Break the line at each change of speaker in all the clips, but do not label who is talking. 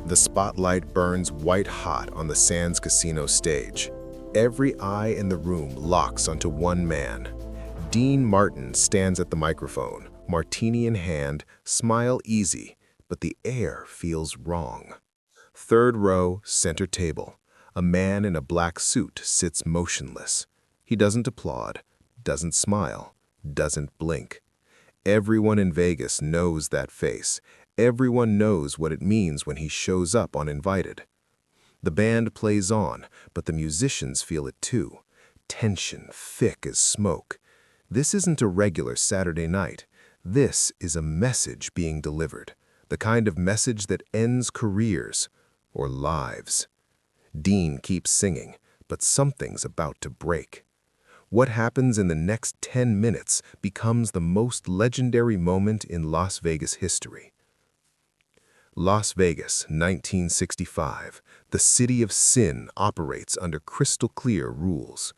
The spotlight burns white-hot on the Sands Casino stage. Every eye in the room locks onto one man. Dean Martin stands at the microphone, martini in hand, smile easy, but the air feels wrong. Third row, center table. A man in a black suit sits motionless. He doesn't applaud, doesn't smile, doesn't blink. Everyone in Vegas knows that face. Everyone knows what it means when he shows up uninvited. The band plays on, but the musicians feel it too. Tension thick as smoke. This isn't a regular Saturday night. This is a message being delivered. The kind of message that ends careers or lives. Dean keeps singing, but something's about to break. What happens in the next 10 minutes becomes the most legendary moment in Las Vegas history. Las Vegas, 1965. The city of sin operates under crystal-clear rules.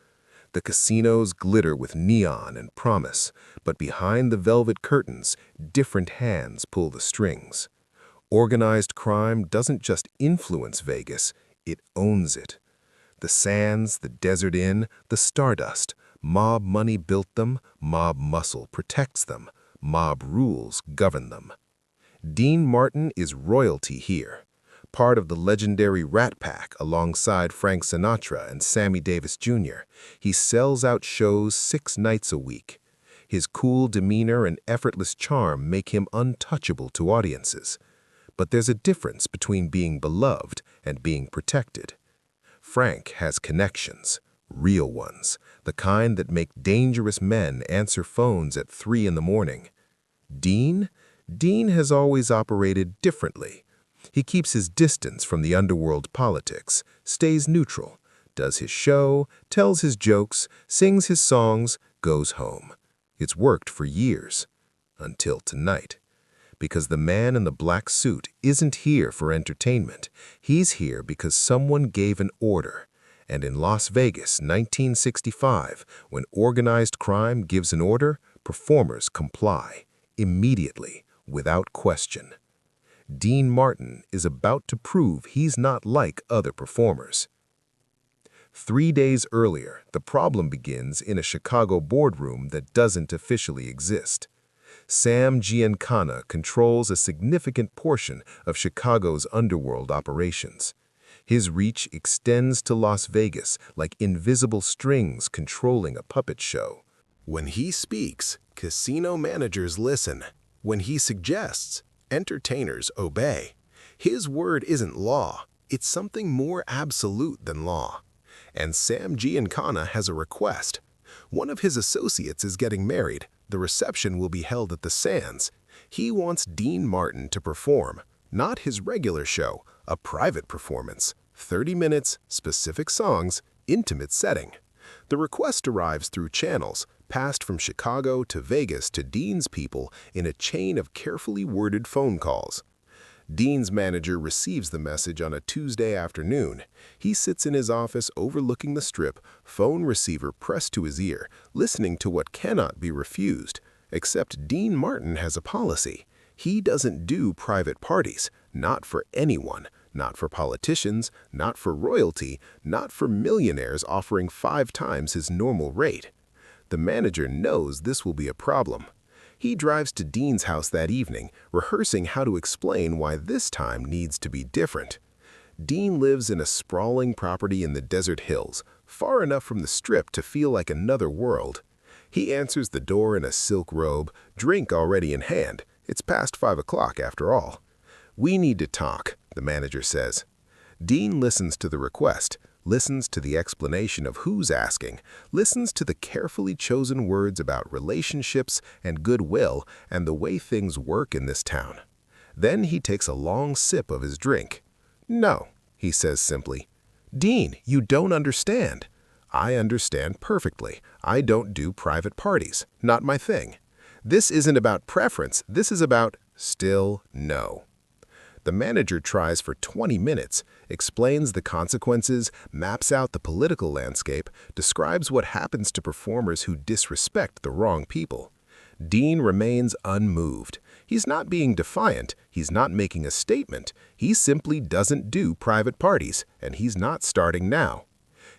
The casinos glitter with neon and promise, but behind the velvet curtains, different hands pull the strings. Organized crime doesn't just influence Vegas, it owns it. The Sands, the Desert Inn, the Stardust, mob money built them, mob muscle protects them, mob rules govern them. Dean Martin is royalty here, part of the legendary Rat Pack alongside Frank Sinatra and Sammy Davis Jr. He sells out shows 6 nights a week. His cool demeanor and effortless charm make him untouchable to audiences. But there's a difference between being beloved and being protected. Frank has connections, real ones, the kind that make dangerous men answer phones at 3 in the morning. Dean has always operated differently. He keeps his distance from the underworld politics, stays neutral, does his show, tells his jokes, sings his songs, goes home. It's worked for years, until tonight. Because the man in the black suit isn't here for entertainment. He's here because someone gave an order. And in Las Vegas, 1965, when organized crime gives an order, performers comply, immediately, without question. Dean Martin is about to prove he's not like other performers. 3 days earlier, the problem begins in a Chicago boardroom that doesn't officially exist. Sam Giancana controls a significant portion of Chicago's underworld operations. His reach extends to Las Vegas like invisible strings controlling a puppet show. When he speaks, casino managers listen. When he suggests, entertainers obey. His word isn't law, it's something more absolute than law. And Sam Giancana has a request. One of his associates is getting married. The reception will be held at the Sands. He wants Dean Martin to perform, not his regular show, a private performance. 30 minutes, specific songs, intimate setting. The request arrives through channels, passed from Chicago to Vegas to Dean's people in a chain of carefully worded phone calls. Dean's manager receives the message on a Tuesday afternoon. He sits in his office overlooking the Strip, phone receiver pressed to his ear, listening to what cannot be refused. Except Dean Martin has a policy. He doesn't do private parties, not for anyone, not for politicians, not for royalty, not for millionaires offering 5 times his normal rate. The manager knows this will be a problem. He drives to Dean's house that evening, rehearsing how to explain why this time needs to be different. Dean lives in a sprawling property in the desert hills, far enough from the Strip to feel like another world. He answers the door in a silk robe, drink already in hand. It's past 5 o'clock after all. "We need to talk," the manager says. Dean listens to the request, listens to the explanation of who's asking, listens to the carefully chosen words about relationships and goodwill and the way things work in this town. Then he takes a long sip of his drink. "No," he says simply. "Dean, you don't understand." "I understand perfectly. I don't do private parties. Not my thing. This isn't about preference. This is about—" Still no. The manager tries for 20 minutes, explains the consequences, maps out the political landscape, describes what happens to performers who disrespect the wrong people. Dean remains unmoved. He's not being defiant, he's not making a statement, he simply doesn't do private parties, and he's not starting now.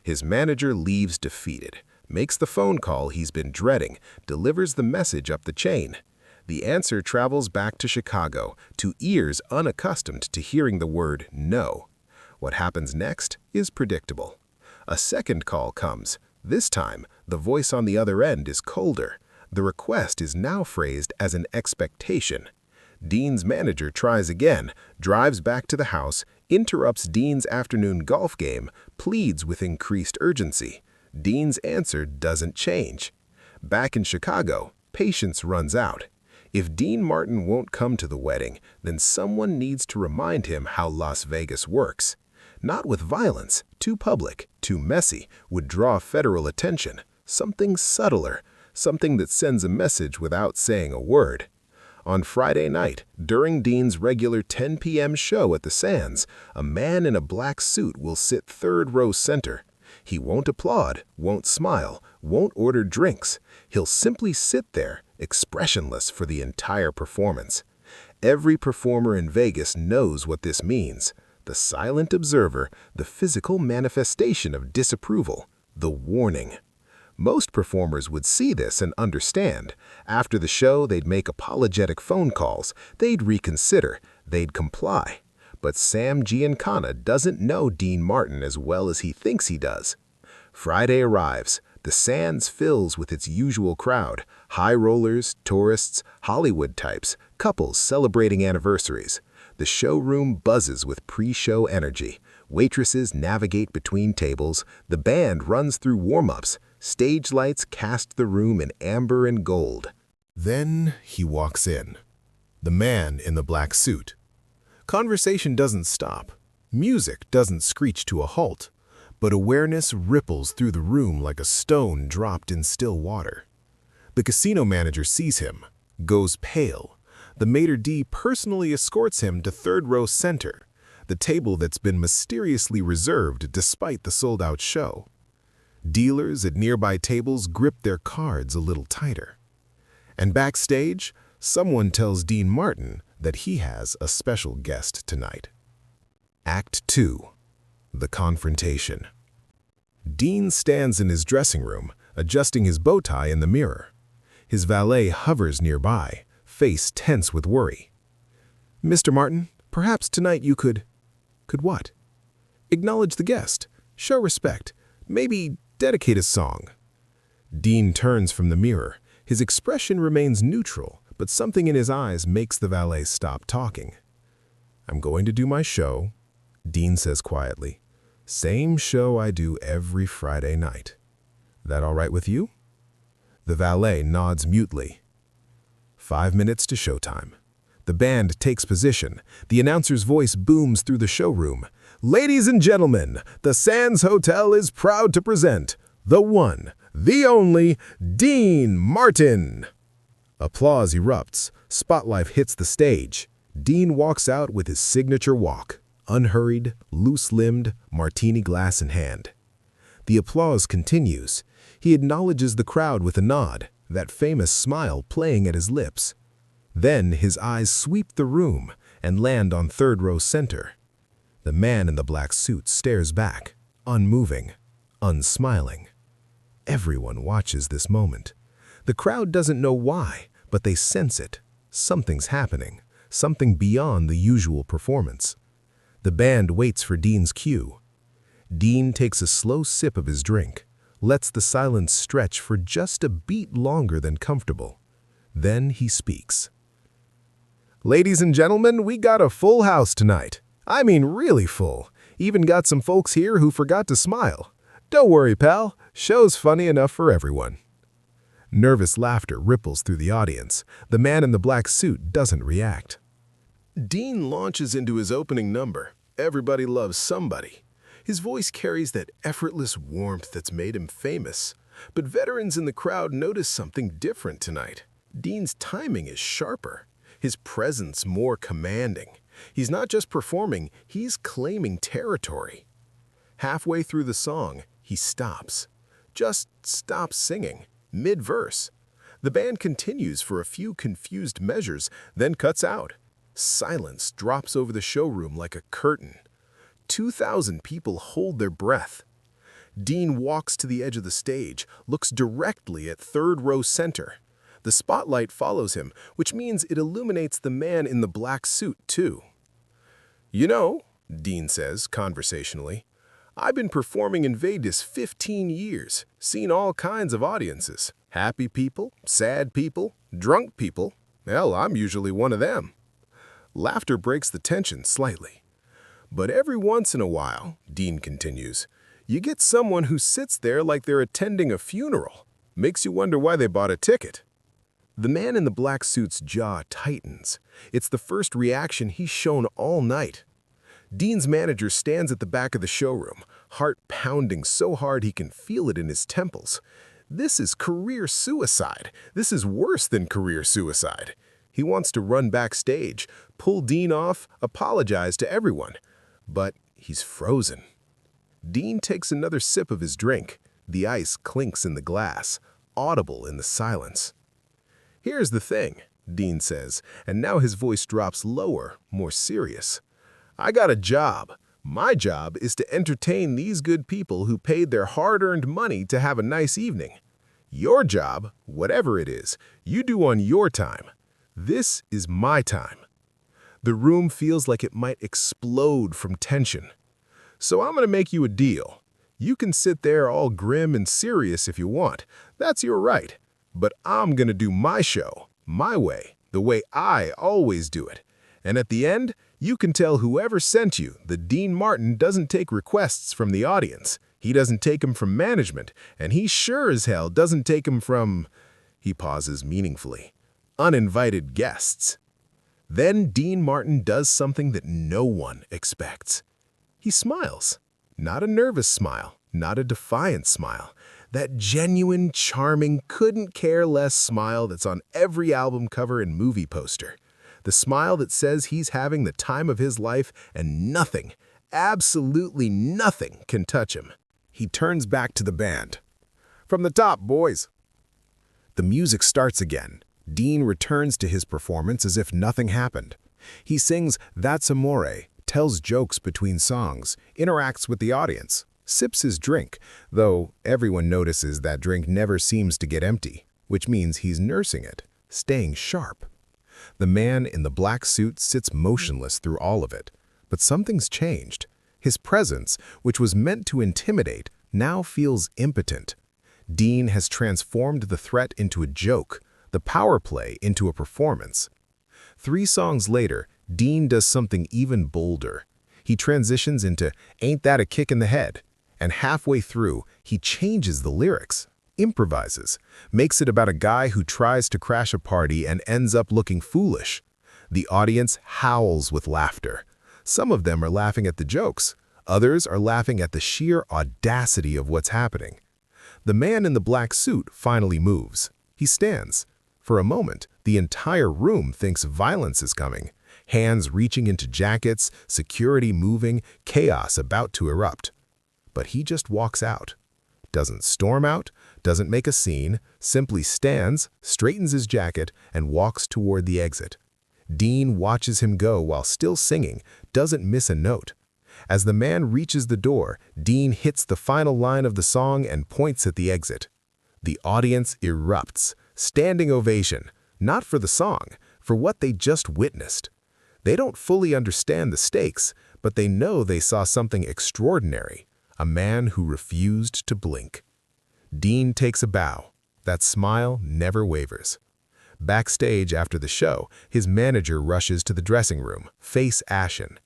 His manager leaves defeated, makes the phone call he's been dreading, delivers the message up the chain. The answer travels back to Chicago, to ears unaccustomed to hearing the word no. What happens next is predictable. A second call comes. This time, the voice on the other end is colder. The request is now phrased as an expectation. Dean's manager tries again, drives back to the house, interrupts Dean's afternoon golf game, pleads with increased urgency. Dean's answer doesn't change. Back in Chicago, patience runs out. If Dean Martin won't come to the wedding, then someone needs to remind him how Las Vegas works. Not with violence, too public, too messy, would draw federal attention. Something subtler, something that sends a message without saying a word. On Friday night, during Dean's regular 10 p.m. show at the Sands, a man in a black suit will sit third row center. He won't applaud, won't smile, won't order drinks. He'll simply sit there, expressionless for the entire performance. Every performer in Vegas knows what this means. The silent observer, the physical manifestation of disapproval, the warning. Most performers would see this and understand. After the show, they'd make apologetic phone calls, they'd reconsider, they'd comply. But Sam Giancana doesn't know Dean Martin as well as he thinks he does. Friday arrives. The Sands fills with its usual crowd, high rollers, tourists, Hollywood types, couples celebrating anniversaries. The showroom buzzes with pre-show energy. Waitresses navigate between tables. The band runs through warm-ups. Stage lights cast the room in amber and gold. Then he walks in. The man in the black suit. Conversation doesn't stop. Music doesn't screech to a halt. But awareness ripples through the room like a stone dropped in still water. The casino manager sees him, goes pale. The maitre d' personally escorts him to third row center, the table that's been mysteriously reserved despite the sold-out show. Dealers at nearby tables grip their cards a little tighter. And backstage, someone tells Dean Martin that he has a special guest tonight. Act 2. The Confrontation. Dean stands in his dressing room, adjusting his bow tie in the mirror. His valet hovers nearby, face tense with worry. "Mr. Martin, perhaps tonight you could what? Acknowledge the guest, show respect, maybe dedicate a song." Dean turns from the mirror. His expression remains neutral, but something in his eyes makes the valet stop talking. "I'm going to do my show," Dean says quietly. "Same show I do every Friday night. That all right with you?" The valet nods mutely. 5 minutes to showtime. The band takes position. The announcer's voice booms through the showroom. "Ladies and gentlemen, the Sands Hotel is proud to present the one, the only, Dean Martin." Applause erupts. Spotlight hits the stage. Dean walks out with his signature walk, unhurried, loose-limbed, martini glass in hand. The applause continues. He acknowledges the crowd with a nod, that famous smile playing at his lips. Then his eyes sweep the room and land on third row center. The man in the black suit stares back, unmoving, unsmiling. Everyone watches this moment. The crowd doesn't know why, but they sense it. Something's happening, something beyond the usual performance. The band waits for Dean's cue. Dean takes a slow sip of his drink, lets the silence stretch for just a beat longer than comfortable. Then he speaks. "Ladies and gentlemen, we got a full house tonight. I mean really full. Even got some folks here who forgot to smile. Don't worry, pal. Show's funny enough for everyone." Nervous laughter ripples through the audience. The man in the black suit doesn't react. Dean launches into his opening number. Everybody loves somebody. His voice carries that effortless warmth that's made him famous. But veterans in the crowd notice something different tonight. Dean's timing is sharper, his presence more commanding. He's not just performing, he's claiming territory. Halfway through the song, he stops. Just stops singing, mid-verse. The band continues for a few confused measures, then cuts out. Silence drops over the showroom like a curtain. 2,000 people hold their breath. Dean walks to the edge of the stage, looks directly at third row center. The spotlight follows him, which means it illuminates the man in the black suit, too. "You know," Dean says conversationally, "I've been performing in Vegas 15 years, seen all kinds of audiences. Happy people, sad people, drunk people. Hell, I'm usually one of them." Laughter breaks the tension slightly. "But every once in a while," Dean continues, "you get someone who sits there like they're attending a funeral. Makes you wonder why they bought a ticket." The man in the black suit's jaw tightens. It's the first reaction he's shown all night. Dean's manager stands at the back of the showroom, heart pounding so hard he can feel it in his temples. This is career suicide. This is worse than career suicide. He wants to run backstage, pull Dean off, apologize to everyone. But he's frozen. Dean takes another sip of his drink. The ice clinks in the glass, audible in the silence. "Here's the thing," Dean says, and now his voice drops lower, more serious. "I got a job. My job is to entertain these good people who paid their hard-earned money to have a nice evening. Your job, whatever it is, you do on your time. This is my time." The room feels like it might explode from tension. "So I'm going to make you a deal. You can sit there all grim and serious if you want. That's your right. But I'm going to do my show, my way, the way I always do it. And at the end, you can tell whoever sent you that Dean Martin doesn't take requests from the audience. He doesn't take them from management, and he sure as hell doesn't take them from," he pauses meaningfully, "uninvited guests." Then Dean Martin does something that no one expects. He smiles. Not a nervous smile, not a defiant smile. That genuine, charming, couldn't-care-less smile that's on every album cover and movie poster. The smile that says he's having the time of his life and nothing, absolutely nothing, can touch him. He turns back to the band. "From the top, boys." The music starts again. Dean returns to his performance as if nothing happened. He sings "That's Amore," tells jokes between songs, interacts with the audience, sips his drink, though everyone notices that drink never seems to get empty, which means he's nursing it, staying sharp. The man in the black suit sits motionless through all of it, but something's changed. His presence, which was meant to intimidate, now feels impotent. Dean has transformed the threat into a joke, the power play into a performance. 3 songs later, Dean does something even bolder. He transitions into "Ain't That a Kick in the Head?" and halfway through, he changes the lyrics, improvises, makes it about a guy who tries to crash a party and ends up looking foolish. The audience howls with laughter. Some of them are laughing at the jokes. Others are laughing at the sheer audacity of what's happening. The man in the black suit finally moves. He stands. For a moment, the entire room thinks violence is coming. Hands reaching into jackets, security moving, chaos about to erupt. But he just walks out. Doesn't storm out, doesn't make a scene, simply stands, straightens his jacket, and walks toward the exit. Dean watches him go while still singing, doesn't miss a note. As the man reaches the door, Dean hits the final line of the song and points at the exit. The audience erupts, standing ovation, not for the song, for what they just witnessed. They don't fully understand the stakes, but they know they saw something extraordinary, a man who refused to blink. Dean takes a bow. That smile never wavers. Backstage after the show, his manager rushes to the dressing room, face ashen.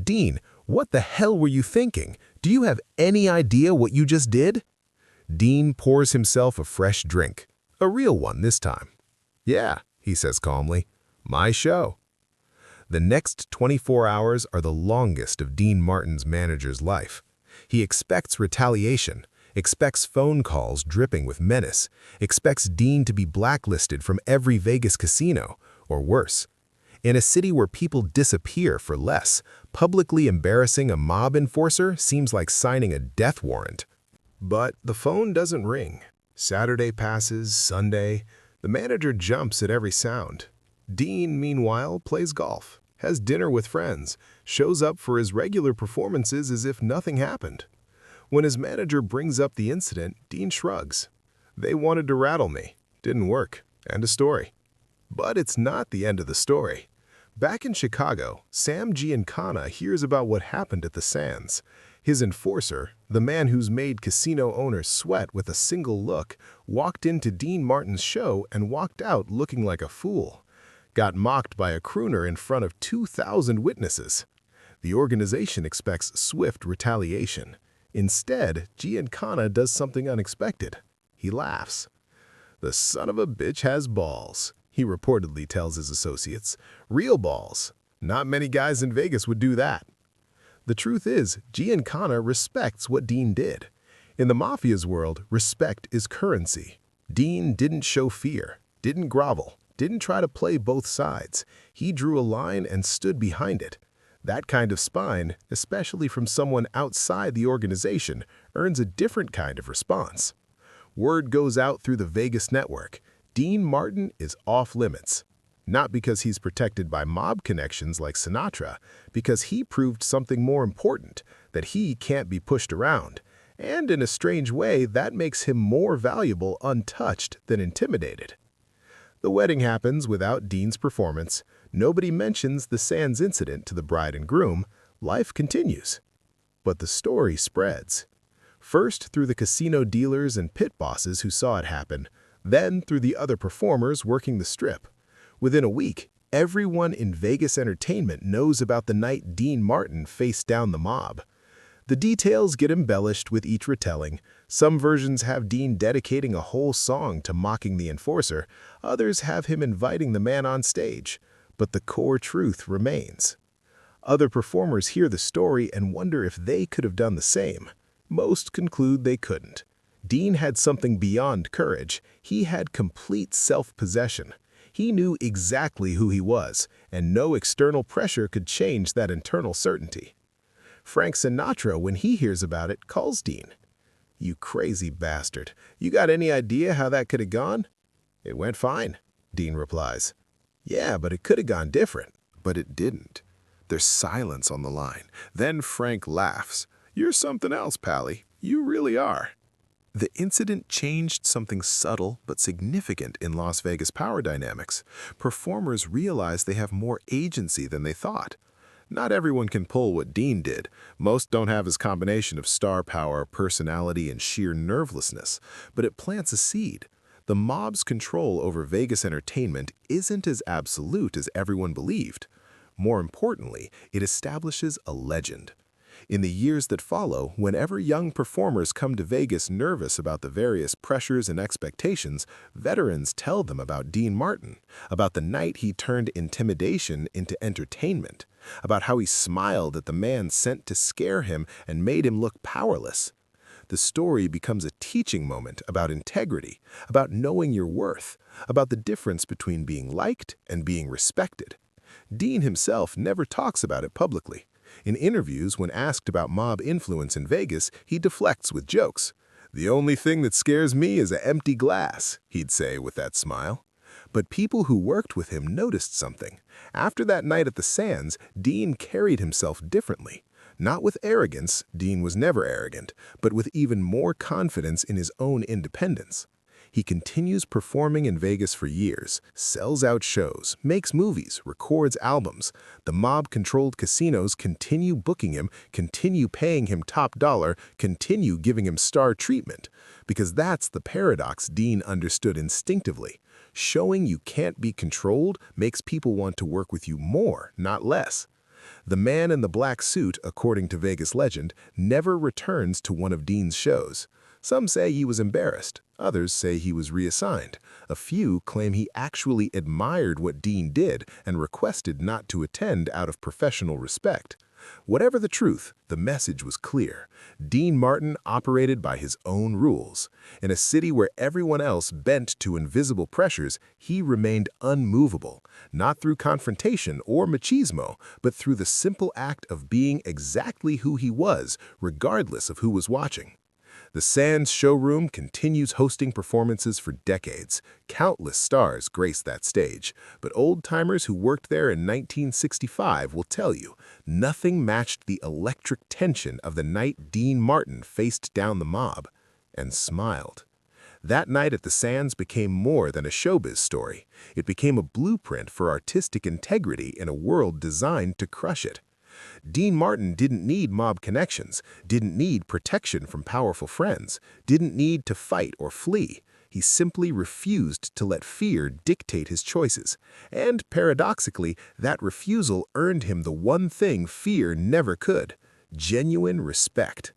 "Dean, what the hell were you thinking? Do you have any idea what you just did?" Dean pours himself a fresh drink, a real one this time. "Yeah," he says calmly, "my show." The next 24 hours are the longest of Dean Martin's manager's life. He expects retaliation, expects phone calls dripping with menace, expects Dean to be blacklisted from every Vegas casino, or worse. In a city where people disappear for less, publicly embarrassing a mob enforcer seems like signing a death warrant. But the phone doesn't ring. Saturday passes, Sunday, The manager jumps at every sound. Dean, meanwhile, plays golf, has dinner with friends, shows up for his regular performances as if nothing happened. When his manager brings up the incident, Dean shrugs. They wanted to rattle me. Didn't work. End of story. But it's not the end of the story. Back in Chicago, Sam Giancana hears about what happened at the Sands. His enforcer, the man who's made casino owners sweat with a single look, walked into Dean Martin's show and walked out looking like a fool. Got mocked by a crooner in front of 2,000 witnesses. The organization expects swift retaliation. Instead, Giancana does something unexpected. He laughs. "The son of a bitch has balls," he reportedly tells his associates. "Real balls. Not many guys in Vegas would do that." The truth is, Giancana respects what Dean did. In the Mafia's world, respect is currency. Dean didn't show fear, didn't grovel, didn't try to play both sides. He drew a line and stood behind it. That kind of spine, especially from someone outside the organization, earns a different kind of response. Word goes out through the Vegas network. Dean Martin is off limits. Not because he's protected by mob connections like Sinatra, because he proved something more important, that he can't be pushed around. And in a strange way, that makes him more valuable untouched than intimidated. The wedding happens without Dean's performance. Nobody mentions the Sands incident to the bride and groom. Life continues. But the story spreads. First through the casino dealers and pit bosses who saw it happen, then through the other performers working the strip. Within a week, everyone in Vegas entertainment knows about the night Dean Martin faced down the mob. The details get embellished with each retelling. Some versions have Dean dedicating a whole song to mocking the enforcer, others have him inviting the man on stage. But the core truth remains. Other performers hear the story and wonder if they could have done the same. Most conclude they couldn't. Dean had something beyond courage. He had complete self-possession. He knew exactly who he was, and no external pressure could change that internal certainty. Frank Sinatra, when he hears about it, calls Dean. "You crazy bastard. You got any idea how that could have gone?" "It went fine," Dean replies. "Yeah, but it could have gone different." But it didn't. There's silence on the line. Then Frank laughs. "You're something else, Pally. You really are." The incident changed something subtle but significant in Las Vegas power dynamics. Performers realize they have more agency than they thought. Not everyone can pull what Dean did. Most don't have his combination of star power, personality, and sheer nervelessness. But it plants a seed. The mob's control over Vegas entertainment isn't as absolute as everyone believed. More importantly, it establishes a legend. In the years that follow, whenever young performers come to Vegas nervous about the various pressures and expectations, veterans tell them about Dean Martin, about the night he turned intimidation into entertainment, about how he smiled at the man sent to scare him and made him look powerless. The story becomes a teaching moment about integrity, about knowing your worth, about the difference between being liked and being respected. Dean himself never talks about it publicly. In interviews, when asked about mob influence in Vegas, he deflects with jokes. "The only thing that scares me is an empty glass," he'd say with that smile. But people who worked with him noticed something. After that night at the Sands, Dean carried himself differently. Not with arrogance, Dean was never arrogant, but with even more confidence in his own independence. He continues performing in Vegas for years, sells out shows, makes movies, records albums. The mob-controlled casinos continue booking him, continue paying him top dollar, continue giving him star treatment. Because that's the paradox Dean understood instinctively. Showing you can't be controlled makes people want to work with you more, not less. The man in the black suit, according to Vegas legend, never returns to one of Dean's shows. Some say he was embarrassed. Others say he was reassigned. A few claim he actually admired what Dean did and requested not to attend out of professional respect. Whatever the truth, the message was clear. Dean Martin operated by his own rules. In a city where everyone else bent to invisible pressures, he remained unmovable, not through confrontation or machismo, but through the simple act of being exactly who he was, regardless of who was watching. The Sands showroom continues hosting performances for decades. Countless stars grace that stage, but old-timers who worked there in 1965 will tell you, nothing matched the electric tension of the night Dean Martin faced down the mob and smiled. That night at the Sands became more than a showbiz story. It became a blueprint for artistic integrity in a world designed to crush it. Dean Martin didn't need mob connections, didn't need protection from powerful friends, didn't need to fight or flee. He simply refused to let fear dictate his choices. And paradoxically, that refusal earned him the one thing fear never could: genuine respect.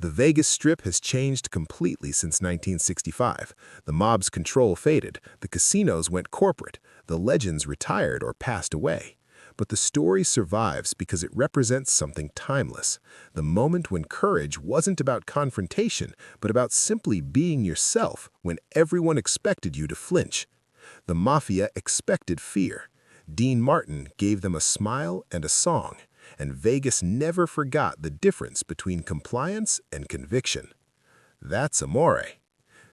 The Vegas Strip has changed completely since 1965. The mob's control faded, the casinos went corporate, the legends retired or passed away. But the story survives because it represents something timeless. The moment when courage wasn't about confrontation, but about simply being yourself when everyone expected you to flinch. The Mafia expected fear. Dean Martin gave them a smile and a song, and Vegas never forgot the difference between compliance and conviction. That's amore.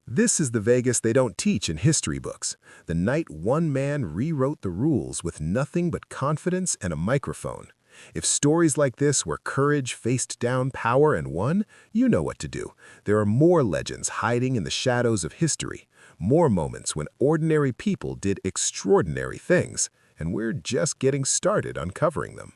This is the Vegas they don't teach in history books. The night one man rewrote the rules with nothing but confidence and a microphone. If stories like this where courage faced down power and won, you know what to do. There are more legends hiding in the shadows of history, more moments when ordinary people did extraordinary things, and we're just getting started uncovering them.